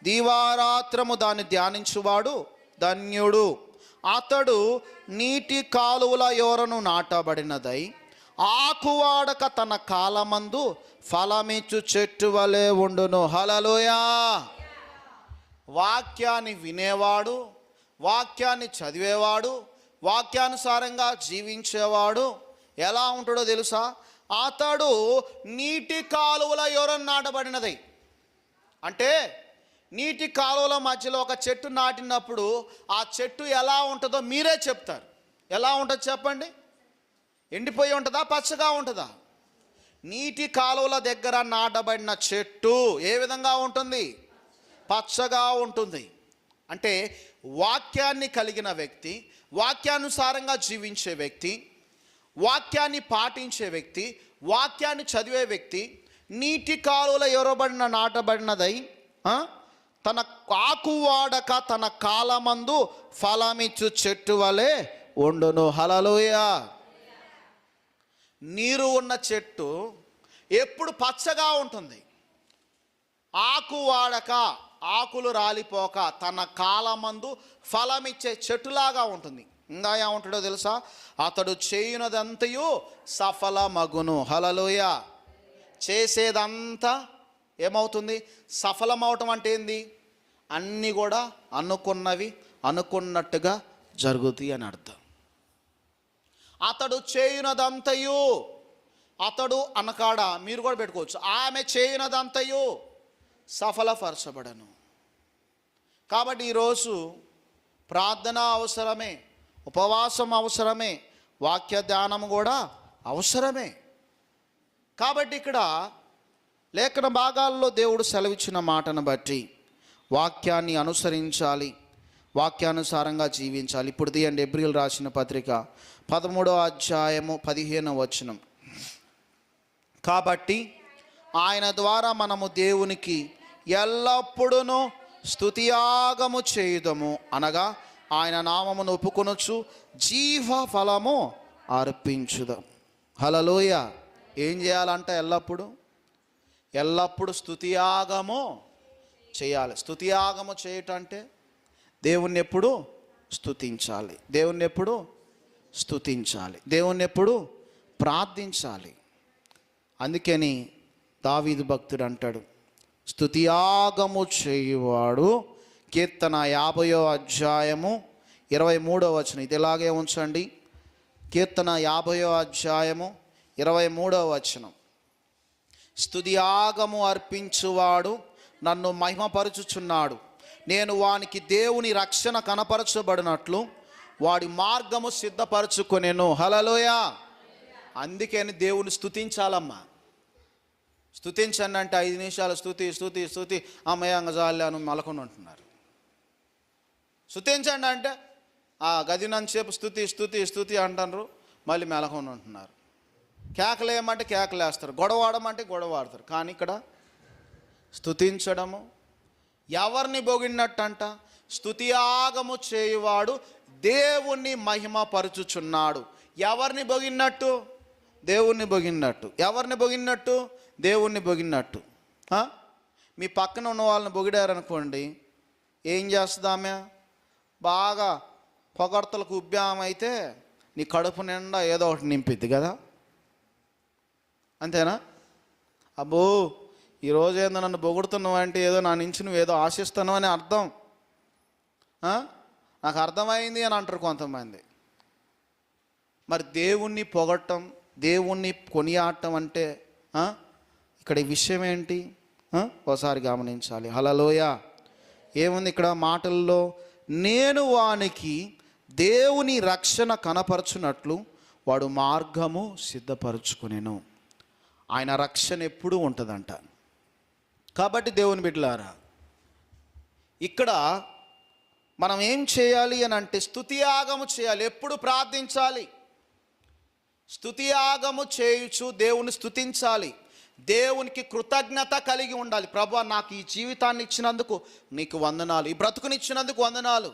దీవారాత్రము దాన్ని ధ్యానించువాడు ధన్యుడు. అతడు నీటి కాలువల యోరను నాటబడినదై ఆకువాడక తన కాలమందు ఫలమిచ్చు చెట్టు వలె ఉండును. హల్లెలూయా. వాక్యాన్ని వినేవాడు, వాక్యాన్ని చదివేవాడు, వాక్యానుసారంగా జీవించేవాడు ఎలా ఉంటాడో తెలుసా? అతడు నీటి కాలువల యోరను నాటబడినదై. అంటే నీటి కాలువల మధ్యలో ఒక చెట్టు నాటినప్పుడు ఆ చెట్టు ఎలా ఉంటుందో మీరే చెప్తారు. ఎలా ఉంటుందో చెప్పండి. ఎండిపోయి ఉంటుందా, పచ్చగా ఉంటుందా? నీటి కాలువల దగ్గర నాటబడిన చెట్టు ఏ విధంగా ఉంటుంది? పచ్చగా ఉంటుంది. అంటే వాక్యాన్ని కలిగిన వ్యక్తి, వాక్యానుసారంగా జీవించే వ్యక్తి, వాక్యాన్ని పాటించే వ్యక్తి, వాక్యాన్ని చదివే వ్యక్తి నీటి కాలువల ఎవరబడిన నాటబడినదై తన ఆకు వాడక తన కాలమందు ఫలమిచ్చు చెట్టు వలె ఉండును. హల్లెలూయా. నీరు ఉన్న చెట్టు ఎప్పుడు పచ్చగా ఉంటుంది. ఆకు వాడక, ఆకులు రాలిపోక తన కాలమందు ఫలమిచ్చే చెట్టులాగా ఉంటుంది. ఇంకా ఏముంటాడో తెలుసా? అతడు చేయునదంతయు సఫలమగును. హల్లెలూయా. చేసేదంతా ఏమవుతుంది? సఫలమవటం అంటే ఏంది? అన్నీ కూడా అనుకున్నవి అనుకున్నట్టుగా జరుగుతాయి అని అర్థం. అతడు చేయునదంతయు, అతడు అనకాడ మీరు కూడా పెట్టుకోవచ్చు, ఆమె చేయునదంతయు సఫలపరచబడను. కాబట్టి ఈరోజు ప్రార్థన అవసరమే, ఉపవాసం అవసరమే, వాక్య ధ్యానం కూడా అవసరమే. కాబట్టి ఇక్కడ లేఖన భాగాల్లో దేవుడు సెలవిచ్చిన మాటను బట్టి వాక్యాన్ని అనుసరించాలి, వాక్యానుసారంగా జీవించాలి. ఇప్పుడు తీయండి ఎబ్రీలు రాసిన పత్రిక 13వ అధ్యాయము 15వ వచనం. కాబట్టి ఆయన ద్వారా మనము దేవునికి ఎల్లప్పుడూ స్తుతియాగము చేయుదము, అనగా ఆయన నామమును ఒప్పుకొనొచ్చు జీవ ఫలము అర్పించుదాం. హల్లెలూయా. ఏం చేయాలంట? ఎల్లప్పుడు స్తుతియాగము చేయాలి. స్తుతియాగము చేయటం అంటే దేవుణ్ణి ఎప్పుడు స్తుతించాలి, దేవుణ్ణి ఎప్పుడు స్తుతించాలి, దేవుణ్ణి ఎప్పుడు ప్రార్థించాలి. అందుకని దావీదు భక్తుడు అంటాడు, స్తుతియాగము చేయువాడు. కీర్తన 50వ అధ్యాయము 23వ వచనం. ఇది ఇలాగే ఉంచండి. కీర్తన 50వ అధ్యాయము 23వ వచనం. స్తుతియాగము అర్పించువాడు నన్ను మహిమపరచుచున్నాడు. నేను వానికి దేవుని రక్షణ కనపరచబడినట్లు వాడి మార్గము సిద్ధపరచుకొనెను. హల్లెలూయా. అందుకని దేవుని స్తుతించాలమ్మా. స్తుతించండి అంటే 5 నిమిషాలు స్తుతి స్తుతి స్తుతి అమ్మయాంగ జాల్యాను మలకొని ఉంటున్నారు. స్తుతించండి అంటే గదినంతసేపు స్తుతి స్తుతి స్తుతి అంటారు, మళ్ళీ మెలకొని ఉంటున్నారు. కేకలేయమంటే కేకలేస్తారు, గొడవాడమంటే గొడవాడతారు. కానీ ఇక్కడ స్తుతించడము ఎవరిని పొగిడినట్టంట? స్తుతియాగము చేయువాడు దేవుణ్ణి మహిమపరచుచున్నాడు. ఎవరిని పొగిడినట్టు? దేవుణ్ణి పొగిడినట్టు. ఎవరిని పొగిడినట్టు? దేవుణ్ణి పొగిడినట్టు. మీ పక్కన ఉన్న వాళ్ళని పొగిడారనుకోండి, ఏం చేస్తుందామె? బాగా పొగడ్తలకు ఉబ్యామైతే నీ కడుపు నిండా ఏదో ఒకటి నింపిద్ది కదా, అంతేనా? అబ్బో ఈరోజు ఏందో నన్ను పొగుడుతున్నావు అంటే ఏదో నా నుంచి నువ్వు ఏదో ఆశిస్తున్నావు అని అర్థం. నాకు అర్థమైంది అని అంటారు కొంతమంది. మరి దేవుణ్ణి పొగడటం, దేవుణ్ణి కొనియాడటం అంటే ఇక్కడ ఈ విషయం ఏంటి? ఒకసారి గమనించాలి. హల్లెలూయా. ఏముంది ఇక్కడ మాటల్లో? నేను వానికి దేవుని రక్షణ కనపరచునట్లు వాడు మార్గము సిద్ధపరచుకునేను. ఆయన రక్షణ ఎప్పుడూ ఉంటుందంట. కాబట్టి దేవుని బిడ్డలారా, ఇక్కడ మనం ఏం చేయాలి అని అంటే స్తుతియాగము చేయాలి. ఎప్పుడు ప్రార్థించాలి, స్తుతియాగము చేయుచు దేవుని స్తుతించాలి. దేవునికి కృతజ్ఞత కలిగి ఉండాలి. ప్రభువా, నాకు ఈ జీవితాన్ని ఇచ్చినందుకు నీకు వందనాలు, ఈ బ్రతుకునిచ్చినందుకు వందనాలు.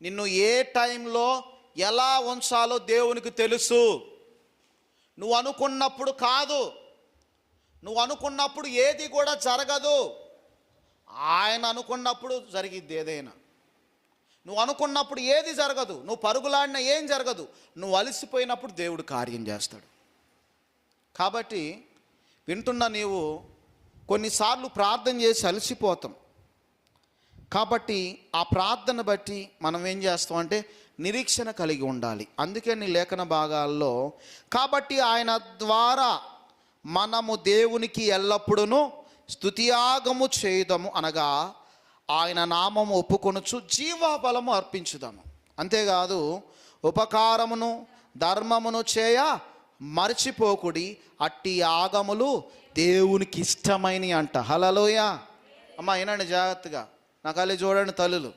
నిన్ను ఏ టైంలో ఎలా ఉంచాలో దేవునికి తెలుసు. నువ్వు అనుకున్నప్పుడు కాదు, నువ్వు అనుకున్నప్పుడు ఏది కూడా జరగదు. ఆయన అనుకున్నప్పుడు జరిగిద్ది ఏదైనా. నువ్వు అనుకున్నప్పుడు ఏది జరగదు, నువ్వు పరుగులాడినా ఏం జరగదు. నువ్వు అలసిపోయినప్పుడు దేవుడు కార్యం చేస్తాడు. కాబట్టి వింటున్న నీవు కొన్నిసార్లు ప్రార్థన చేసి అలసిపోతాం. కాబట్టి ఆ ప్రార్థన బట్టి మనం ఏం చేస్తాం అంటే నిరీక్షణ కలిగి ఉండాలి. అందుకే నీ లేఖన భాగాల్లో కాబట్టి ఆయన ద్వారా మనము దేవునికి ఎల్లప్పుడూ స్తుతియాగము చేయుదము, అనగా ఆయన నామము ఒప్పుకొనుచు జీవబలము అర్పించుదాము. అంతేకాదు ఉపకారమును ధర్మమును చేయ మర్చిపోకుడి, అట్టి యాగములు దేవునికి ఇష్టమైనవి అంట. హల్లెలూయ. అమ్మ వినండి జాగ్రత్తగా, నా కళ్ళు చూడండి తల్లులు.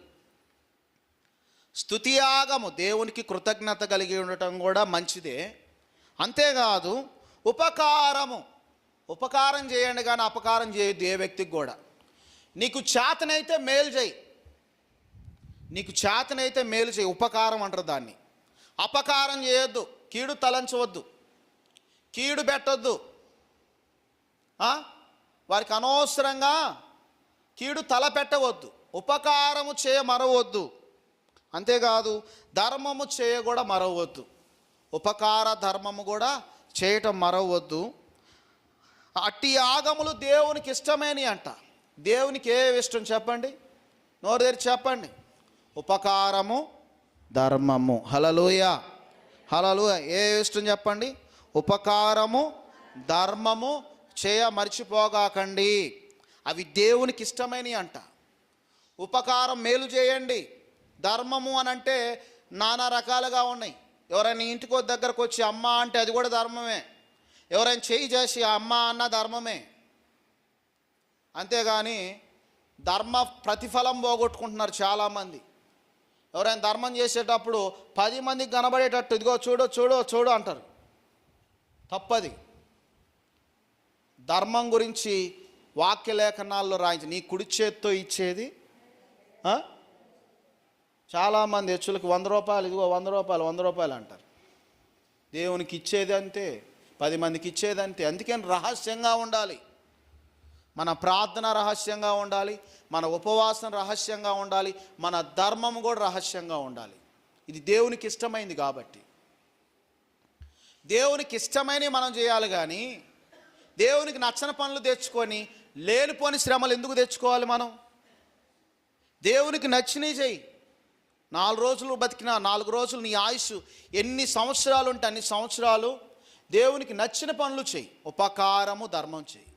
స్తుతియాగము దేవునికి కృతజ్ఞత కలిగి ఉండటం కూడా మంచిదే. అంతేకాదు ఉపకారం చేయండి, కానీ అపకారం చేయొద్దు ఏ వ్యక్తికి కూడా. నీకు చేతనైతే మేలు చేయి, నీకు చేతనైతే మేలు చేయి, ఉపకారం అంటారు దాన్ని. అపకారం చేయొద్దు, కీడు తలంచవద్దు, కీడు పెట్టొద్దు, వారికి అనవసరంగా కీడు తల పెట్టవద్దు, ఉపకారము చేయ మరవద్దు. అంతేకాదు ధర్మము చేయ కూడా మరవద్దు, ఉపకార ధర్మము కూడా చేయటం మరవద్దు. అట్టి యాగములు దేవునికి ఇష్టమైనవి అంట. దేవునికి ఏ ఇష్టం చెప్పండి, నోరు తెరిచి చెప్పండి. ఉపకారము ధర్మము. హల్లెలూయ, హల్లెలూయ. ఏ ఇష్టం చెప్పండి. ఉపకారము ధర్మము చేయ మర్చిపోగాకండి, అవి దేవునికి ఇష్టమైనవి అంట. ఉపకారం మేలు చేయండి. ధర్మము అని అంటే నానా రకాలుగా ఉన్నాయి. ఎవరైనా ఇంటికో దగ్గరకు వచ్చి అమ్మ అంటే అది కూడా ధర్మమే. ఎవరైనా చేయి చేసి అమ్మ అన్న ధర్మమే. అంతేగాని ధర్మ ప్రతిఫలం పోగొట్టుకుంటున్నారు చాలామంది. ఎవరైనా ధర్మం చేసేటప్పుడు 10 మందికి కనబడేటట్టు ఇదిగో చూడు చూడు చూడు అంటారు. తప్పది. ధర్మం గురించి వాక్య లేఖనాల్లో రాయించి నీ కుడి చేత్తో ఇచ్చేది. చాలామంది హెచ్చులకి 100 రూపాయలు, ఇదిగో 100 రూపాయలు 100 రూపాయలు అంటారు. దేవునికి ఇచ్చేది అంతే, 10 మందికి ఇచ్చేది అంతే. అందుకని రహస్యంగా ఉండాలి. మన ప్రార్థన రహస్యంగా ఉండాలి, మన ఉపవాసం రహస్యంగా ఉండాలి, మన ధర్మం కూడా రహస్యంగా ఉండాలి. ఇది దేవునికి ఇష్టమైంది కాబట్టి దేవునికి ఇష్టమైనవి మనం చేయాలి. కానీ దేవునికి నచ్చని పనులు తెచ్చుకొని లేనిపోని శ్రమలు ఎందుకు తెచ్చుకోవాలి మనం? దేవునికి నచ్చినవి చేయి. 4 రోజులు బతికినా 4 రోజులు నీ ఆయుష్ ఎన్ని సంవత్సరాలు ఉంటే అన్ని సంవత్సరాలు దేవునికి నచ్చిన పనులు చేయి. ఉపకారము ధర్మం చేయి.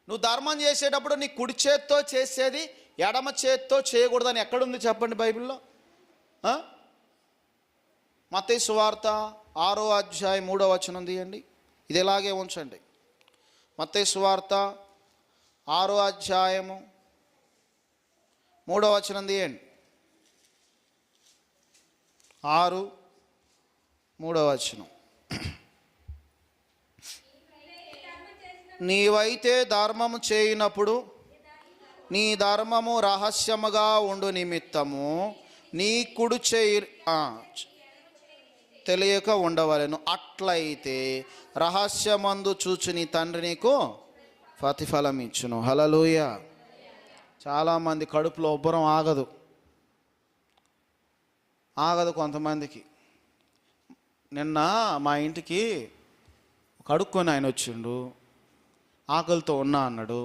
నువ్వు ధర్మం చేసేటప్పుడు నీ కుడి చేత్తో చేసేది ఎడమ చేత్తో చేయకూడదని ఎక్కడుంది చెప్పండి బైబిల్లో? మత్తయి సువార్త 6వ అధ్యాయం 3వ వచనం తీయండి. ఇది ఇలాగే ఉంచండి. మత్తయి సువార్త 6వ అధ్యాయము 3వ వచనం తీయండి. 6:3 వచనం. నీవైతే ధర్మము చేయనప్పుడు నీ ధర్మము రహస్యముగా ఉండు నిమిత్తము నీ కుడి చేయి తెలియక ఉండవలెను. అట్లయితే రహస్యమందు చూచి నీ తండ్రి నీకు ప్రతిఫలం ఇచ్చును. హల్లెలూయ. చాలామంది కడుపులో ఉబ్బరం ఆగదు కొంతమందికి. నిన్న మా ఇంటికి కడుక్కొని ఆయన వచ్చిండు, ఆకలితో ఉన్నా అన్నాడు.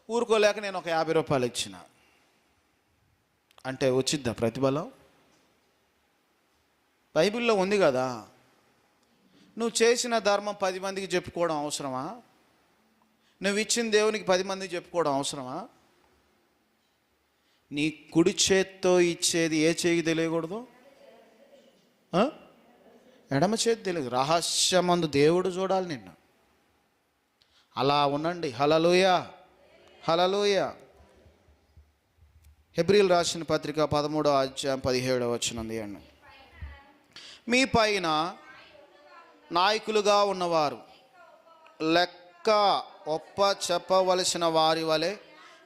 ఊరుకోలేక నేను ఒక 50 రూపాయలు ఇచ్చిన. అంటే వచ్చిద్దా ప్రతిఫలం? బైబిల్లో ఉంది కదా. నువ్వు చేసిన ధర్మం 10 మందికి చెప్పుకోవడం అవసరమా? నువ్వు ఇచ్చిన దేవునికి 10 మందికి చెప్పుకోవడం అవసరమా? నీ కుడి చేత్తో ఇచ్చేది ఏ చేయికి తెలియకూడదు, ఎడమ చేతి తెలియదు. రహస్యమందు దేవుడు చూడాలి నిన్ను. అలా ఉండండి. హల్లెలూయా, హల్లెలూయా. హెబ్రీయులు రాసిన పత్రిక 13వ అధ్యాయం 17వ వచనం తీయండి. మీ పైన నాయకులుగా ఉన్నవారు లెక్క ఒప్ప చెప్పవలసిన వారి వలె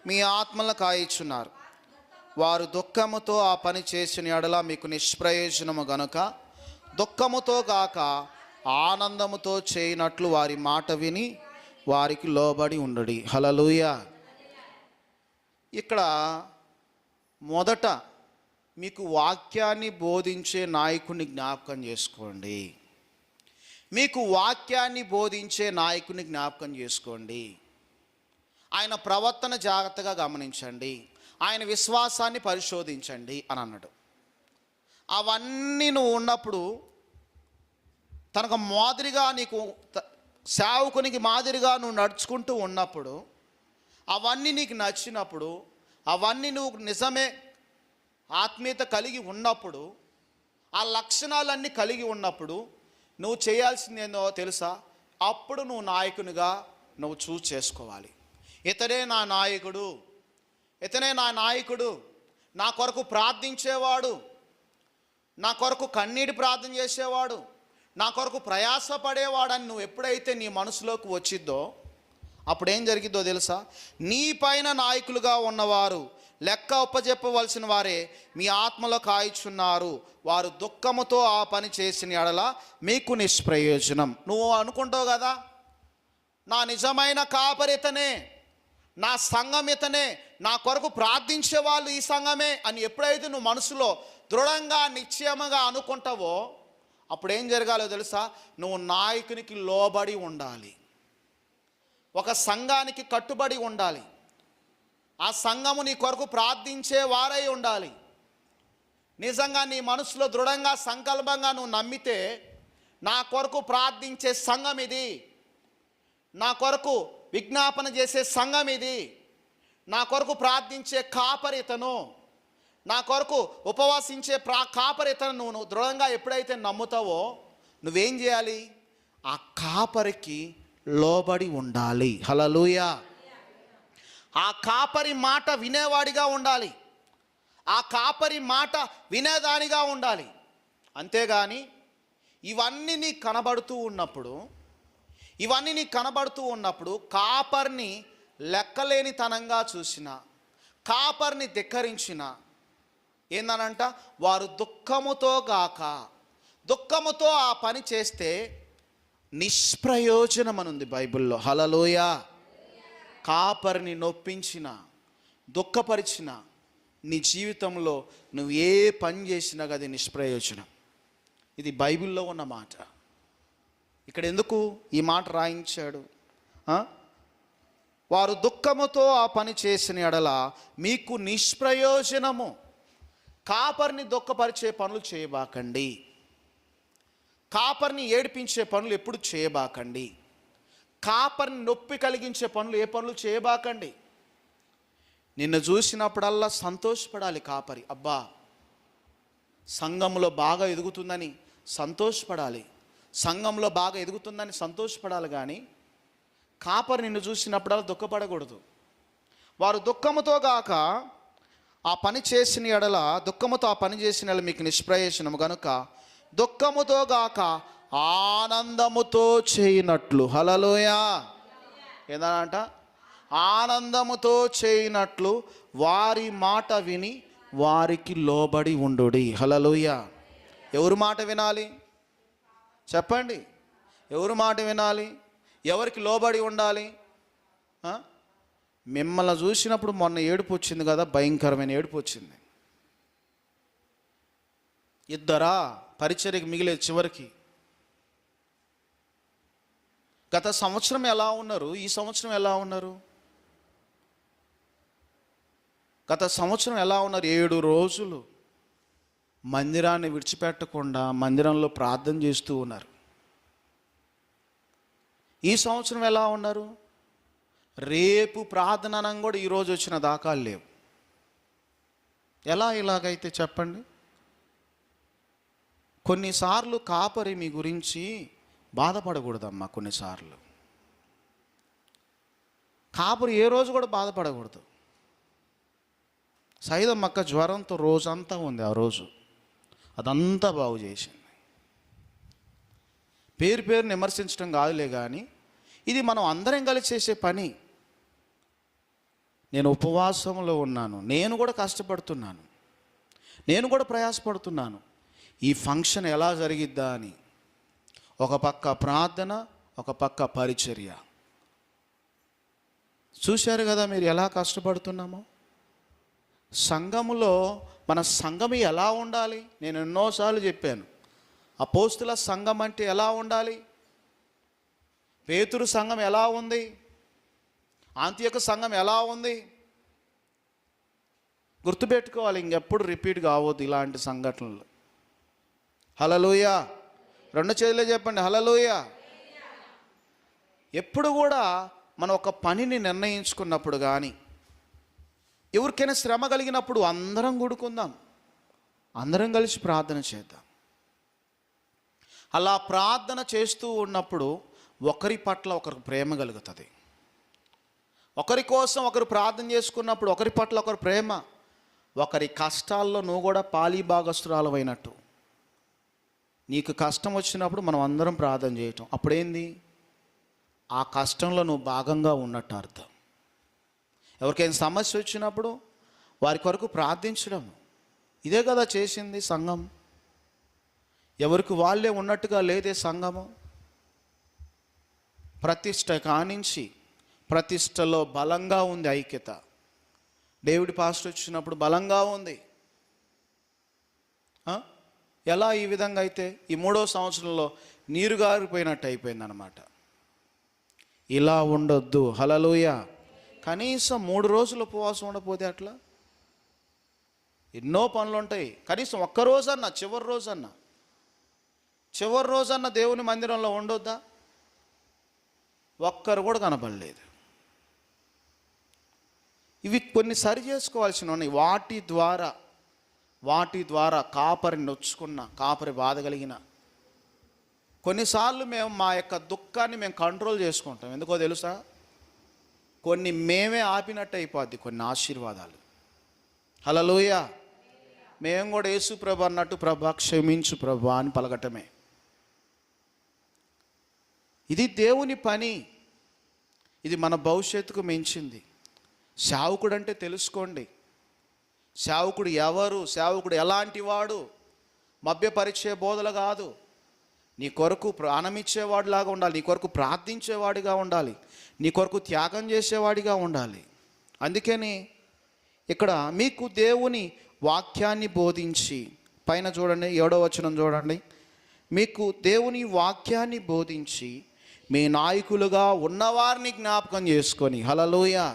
మీ ఆత్మలను కాయిచున్నారు. వారు దుఃఖముతో ఆ పని చేసిన యెడల మీకు నిష్ప్రయోజనము గనుక దుఃఖముతో గాక ఆనందముతో చేయనట్లు వారి మాట విని వారికి లోబడి ఉండడి. హల్లెలూయా. ఇక్కడ మొదట మీకు వాక్యాన్ని బోధించే నాయకుని జ్ఞాపకం చేసుకోండి. మీకు వాక్యాన్ని బోధించే నాయకుని జ్ఞాపకం చేసుకోండి. ఆయన ప్రవర్తన జాగ్రత్తగా గమనించండి, ఆయన విశ్వాసాన్ని పరిశోధించండి అని అన్నాడు. అవన్నీ నువ్వు ఉన్నప్పుడు, తనకు మాదిరిగా నీకు సేవకునికి మాదిరిగా నువ్వు నడుచుకుంటూ ఉన్నప్పుడు, అవన్నీ నీకు నచ్చినప్పుడు, అవన్నీ నువ్వు నిజమే ఆత్మీయత కలిగి ఉన్నప్పుడు, ఆ లక్షణాలన్నీ కలిగి ఉన్నప్పుడు నువ్వు చేయాల్సింది ఏందో తెలుసా? అప్పుడు నువ్వు నాయకునిగా నువ్వు చూస్ చేసుకోవాలి. ఇతడే నా నాయకుడు, ఇతనే నా నాయకుడు, నా కొరకు ప్రార్థించేవాడు, నా కొరకు కన్నీటి ప్రార్థన చేసేవాడు, నా కొరకు ప్రయాసపడేవాడని నువ్వు ఎప్పుడైతే నీ మనసులోకి వచ్చిద్దో అప్పుడేం జరిగిద్దో తెలుసా? నీ పైన నాయకులుగా ఉన్నవారు లెక్క ఒప్పజెప్పవలసిన వారే మీ ఆత్మలో కాయిచున్నారు. వారు దుఃఖముతో ఆ పని చేసిన యెడల మీకు నిష్ప్రయోజనం. నువ్వు అనుకుంటావు కదా, నా నిజమైన కాపరితనే, నా సంఘం ఇతనే, నా కొరకు ప్రార్థించే వాళ్ళు ఈ సంఘమే అని ఎప్పుడైతే నువ్వు మనసులో దృఢంగా నిశ్చయముగా అనుకుంటావో అప్పుడు ఏం జరగాలో తెలుసా? నువ్వు నాయకునికి లోబడి ఉండాలి, ఒక సంఘానికి కట్టుబడి ఉండాలి, ఆ సంఘము నీ కొరకు ప్రార్థించే వారై ఉండాలి. నిజంగా నీ మనసులో దృఢంగా సంకల్పంగా నువ్వు నమ్మితే, నా కొరకు ప్రార్థించే సంఘం ఇది, నా కొరకు విజ్ఞాపన చేసే సంఘం ఇది, నా కొరకు ప్రార్థించే కాపరితను, నా కొరకు ఉపవాసించే కాపరితను నువ్వు దృఢంగా ఎప్పుడైతే నమ్ముతావో నువ్వేం చేయాలి? ఆ కాపరికి లోబడి ఉండాలి. హల్లెలూయా. ఆ కాపరి మాట వినేవాడిగా ఉండాలి, ఆ కాపరి మాట వినేదానిగా ఉండాలి. అంతేగాని ఇవన్నీ నీకు కనబడుతూ ఉన్నప్పుడు కాపర్ని లెక్కలేనితనంగా చూసిన, కాపర్ని ధిక్కరించిన ఏందనంట, వారు దుఃఖముతో ఆ పని చేస్తే నిష్ప్రయోజనం అనుంది బైబిల్లో. హల్లెలూయా. కాపరిని నొప్పించిన, దుఃఖపరిచిన నీ జీవితంలో నువ్వు ఏ పని చేసినా అది నిష్ప్రయోజనం. ఇది బైబిల్లో ఉన్న మాట. ఇక్కడ ఎందుకు ఈ మాట రాయించాడు? వారు దుఃఖముతో ఆ పని చేసిన యెడల మీకు నిష్ప్రయోజనము. కాపరిని దుఃఖపరిచే పనులు చేయబాకండి, కాపరిని ఏడిపించే పనులు ఎప్పుడు చేయబాకండి, కాపరిని నొప్పి కలిగించే పనులు ఏ పనులు చేయబాకండి. నిన్ను చూసినప్పుడల్లా సంతోషపడాలి కాపరి. అబ్బా, సంఘంలో బాగా ఎదుగుతుందని సంతోషపడాలి, సంఘంలో బాగా ఎదుగుతుందని సంతోషపడాలి. కానీ కాపరి నిన్ను చూసినప్పుడల్లా దుఃఖపడకూడదు. వారు దుఃఖముతో గాక ఆ పని చేసిన యెడల, దుఃఖముతో ఆ పని చేసిన యెడల మీకు నిష్ప్రయోజనము గనుక దుఃఖముతో గాక ఆనందముతో చేయనట్లు. హల్లెలూయా. ఏదంట? ఆనందముతో చేయనట్లు వారి మాట విని వారికి లోబడి ఉండుడి. హల్లెలూయా. ఎవరి మాట వినాలి చెప్పండి? ఎవరి మాట వినాలి? ఎవరికి లోబడి ఉండాలి? మిమ్మల్ని చూసినప్పుడు మొన్న ఏడుపు వచ్చింది కదా, భయంకరమైన ఏడుపు వచ్చింది. ఇద్దరా పరిచర్యకి మిగిలే చివరికి. గత సంవత్సరం ఎలా ఉన్నారు, ఈ సంవత్సరం ఎలా ఉన్నారు? గత సంవత్సరం ఎలా ఉన్నారు? 7 రోజులు మందిరాన్ని విడిచిపెట్టకుండా మందిరంలో ప్రార్థన చేస్తూ ఉన్నారు. ఈ సంవత్సరం ఎలా ఉన్నారు? రేపు ప్రార్థన కూడా ఈరోజు వచ్చిన దాఖలు లేవు. ఎలా ఇలాగైతే చెప్పండి? కొన్నిసార్లు కాపరి మీ గురించి బాధపడకూడదమ్మా. కొన్నిసార్లు కాపరి ఏ రోజు కూడా బాధపడకూడదు. సైదమ్మక్క జ్వరంతో రోజంతా ఉంది. ఆ రోజు అదంతా బాగు చేసింది. పేరు విమర్శించడం కాదులే కానీ ఇది మనం అందరం కలిసి చేసే పని. నేను ఉపవాసంలో ఉన్నాను, నేను కూడా కష్టపడుతున్నాను, నేను కూడా ప్రయాసపడుతున్నాను. ఈ ఫంక్షన్ ఎలా జరిగిద్దా అని ఒక పక్క ప్రార్థన, ఒక పక్క పరిచర్య. చూశారు కదా మీరు ఎలా కష్టపడుతున్నామో. సంఘములో మన సంఘం ఎలా ఉండాలి? నేను ఎన్నోసార్లు చెప్పాను. అపోస్తుల సంఘం అంటే ఎలా ఉండాలి? పేతురు సంఘం ఎలా ఉంది? అంత్యొక సంఘం ఎలా ఉంది? గుర్తుపెట్టుకోవాలి, ఇంకెప్పుడు రిపీట్ కావద్దు ఇలాంటి సంఘటనలు. హల్లెలూయా. రెండు చేతులే చెప్పండి, హల్లెలూయా. ఎప్పుడు కూడా మనం ఒక పనిని నిర్ణయించుకున్నప్పుడు కానీ ఎవరికైనా శ్రమ కలిగినప్పుడు అందరం కూడుకుందాం, అందరం కలిసి ప్రార్థన చేద్దాం. అలా ప్రార్థన చేస్తూ ఉన్నప్పుడు ఒకరి పట్ల ఒకరికి ప్రేమ కలుగుతుంది. ఒకరి కోసం ఒకరు ప్రార్థన చేసుకున్నప్పుడు ఒకరి పట్ల ఒకరు ప్రేమ. ఒకరి కష్టాల్లో నువ్వు కూడా పాలిభాగస్తురాలమైనట్టు. నీకు కష్టం వచ్చినప్పుడు మనం అందరం ప్రార్థన చేయటం, అప్పుడేంది? ఆ కష్టంలో నువ్వు భాగంగా ఉన్నట్టు అర్థం. ఎవరికైనా సమస్య వచ్చినప్పుడు వారి కొరకు ప్రార్థించడం, ఇదే కదా చేసింది సంఘం. ఎవరికి వాళ్ళే ఉన్నట్టుగా లేదే సంఘము. ప్రతిష్ట కానించి ప్రతిష్టలో బలంగా ఉంది ఐక్యత. డేవిడ్ పాస్టర్ వచ్చినప్పుడు బలంగా ఉంది. ఎలా ఈ విధంగా అయితే ఈ 3వ సంవత్సరంలో నీరు గారిపోయినట్టు అయిపోయింది అన్నమాట. ఇలా ఉండొద్దు. హల్లెలూయా. కనీసం 3 రోజులు ఉపవాసం ఉండకపోతే అట్లా ఎన్నో పనులు ఉంటాయి. కనీసం ఒక్కరోజన్నా, చివరి రోజన్నా దేవుని మందిరంలో ఉండొద్దా? ఒక్కరు కూడా కనపడలేదు. ఇవి కొన్ని సరి చేసుకోవాల్సిన ఉన్నాయి. వాటి ద్వారా కాపరిని నొచ్చుకున్న, కాపరి బాధ కలిగిన కొన్నిసార్లు మేము మా యొక్క దుఃఖాన్ని మేము కంట్రోల్ చేసుకుంటాం. ఎందుకో తెలుసా? కొన్ని మేమే ఆపినట్టు అయిపోద్ది కొన్ని ఆశీర్వాదాలు. హల్లెలూయా. మేము కూడా యేసు ప్రభు అన్నట్టు, ప్రభా క్షమించు ప్రభా అని పలకటమే. ఇది దేవుని పని. ఇది మన భవిష్యత్తుకు మించింది. సేవకుడు అంటే తెలుసుకోండి. సేవకుడు ఎవరు? సేవకుడు ఎలాంటి వాడు? మభ్యపరిచే బోధలు కాదు. నీ కొరకు ప్రాణమిచ్చేవాడిలాగా ఉండాలి, నీ కొరకు ప్రార్థించేవాడిగా ఉండాలి, నీ కొరకు త్యాగం చేసేవాడిగా ఉండాలి. అందుకని ఇక్కడ మీకు దేవుని వాక్యాన్ని బోధించి, పైన చూడండి 7వ వచనం చూడండి. మీకు దేవుని వాక్యాన్ని బోధించి మీ నాయకులుగా ఉన్నవారిని జ్ఞాపకం చేసుకొని. హల్లెలూయా.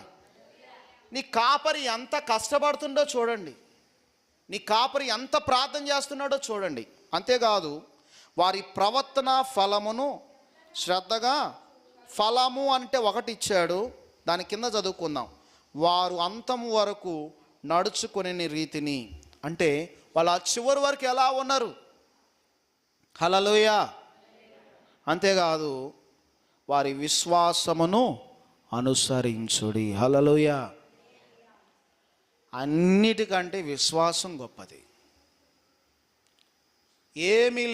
నీ కాపరి ఎంత కష్టపడుతుండో చూడండి, నీ కాపరి ఎంత ప్రార్థన చేస్తున్నాడో చూడండి. అంతేకాదు వారి ప్రవర్తన ఫలమును శ్రద్ధగా, ఫలము అంటే ఒకటి ఇచ్చాడు, దాని కింద చదువుకుందాం. వారు అంతము వరకు నడుచుకునే రీతిని, అంటే వాళ్ళ చివరి వరకు ఎలా ఉన్నారు. హల్లెలూయా. అంతేకాదు వారి విశ్వాసమును అనుసరించుడి. హల్లెలూయా. అన్నిటికంటే విశ్వాసం గొప్పది. ఏమీ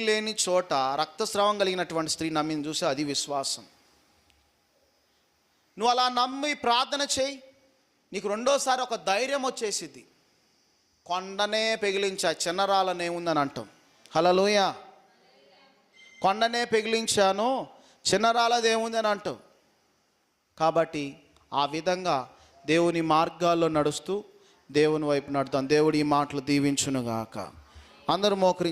లేని చోట రక్తస్రావం కలిగినటువంటి స్త్రీ నమ్మింది చూసి, అది విశ్వాసం. నువ్వు అలా నమ్మి ప్రార్థన చేయి, నీకు రెండోసారి ఒక ధైర్యం వచ్చేసిద్ది. కొండనే పెగిలించా, చిన్నరాలనే ఉందని అంటాం. హల్లెలూయా. కొండనే పెగిలించాను, చిన్నరాలదేముంది అని అంటాం. కాబట్టి ఆ విధంగా దేవుని మార్గాల్లో నడుస్తూ దేవుని వైపు నడుతాం. దేవుడి ఈ మాటలు దీవించునుగాక. అందరూ మోకరించి